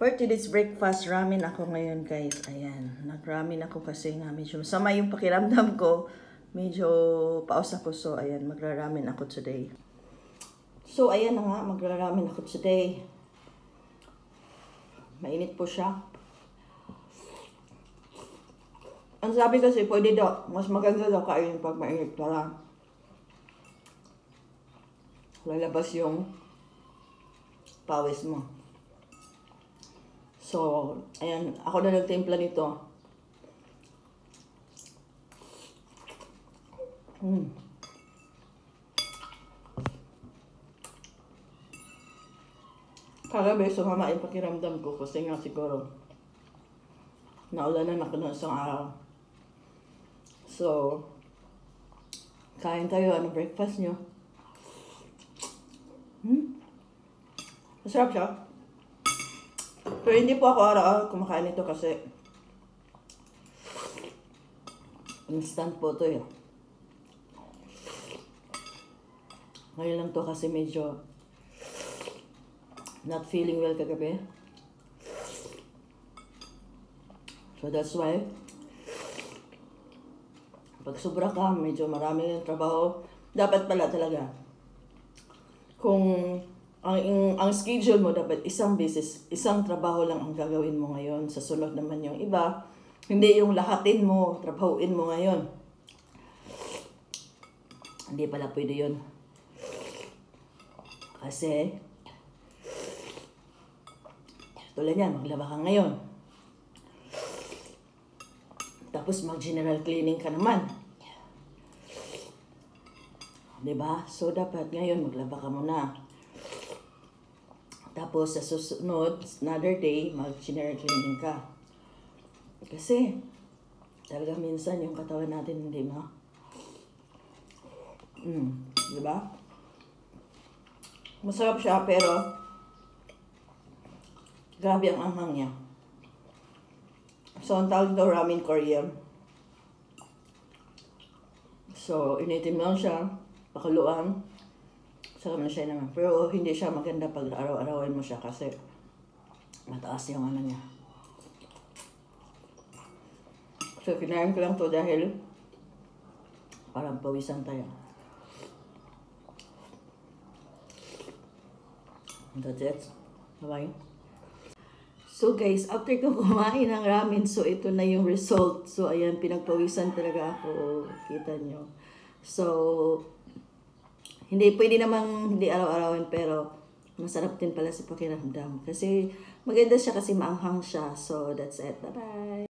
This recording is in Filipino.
For today's breakfast, ramen ako ngayon guys. Ayan, nag-ramen ako kasi nga medyo masama yung pakiramdam ko. Medyo paus ako, so ayan, magra-ramen ako today. So ayan na nga, magra-ramen ako today. Mainit po siya. Ang sabi kasi, pwede daw, mas maganda daw kainin pag mainit para lalabas yung pawis mo. So, ayan, ako na nagtimpla nito. Kagabi, sumama yung pakiramdam ko kasi nga siguro naulanan ako ng isang araw. So, kain tayo. Ano breakfast nyo? Masarap siya. Pero hindi po ako araw-araw kumakain nito kasi instant po ito eh. Ngayon lang to kasi medyo not feeling well kagabi. So that's why pag sobra ka, medyo marami yung trabaho, dapat pala talaga kung ang schedule mo dapat isang trabaho lang ang gagawin mo ngayon. Sa sunod naman yung iba, hindi yung lahatin mo, trabahuin mo ngayon. Hindi pala pwede yun. Kasi, tulad yan, maglaba ka ngayon. Tapos mag-general cleaning ka naman. Diba? So, dapat ngayon maglaba ka muna. Tapos, sa susunod, another day, mag-general cleaning ka. Kasi, talaga minsan yung katawan natin hindi ma. Diba? Masarap siya, pero grabe ang anghang niya. So, ang tawag daw ramen Korean. So, initim lang siya, pakuluan. Saka na siya naman. Pero hindi siya maganda pag araw-arawin mo siya kasi mataas yung ano niya. So, kinain ko lang to dahil parang pawisan tayo. That's it. Bye-bye. So guys, after ko kumain ng ramen, so ito na yung result. So ayan, pinagpawisan talaga ako. Kita nyo. So, hindi pwede namang hindi araw-arawin, pero masarap din pala sa pakiramdam. Kasi maganda siya kasi maanghang siya. So that's it. Bye-bye.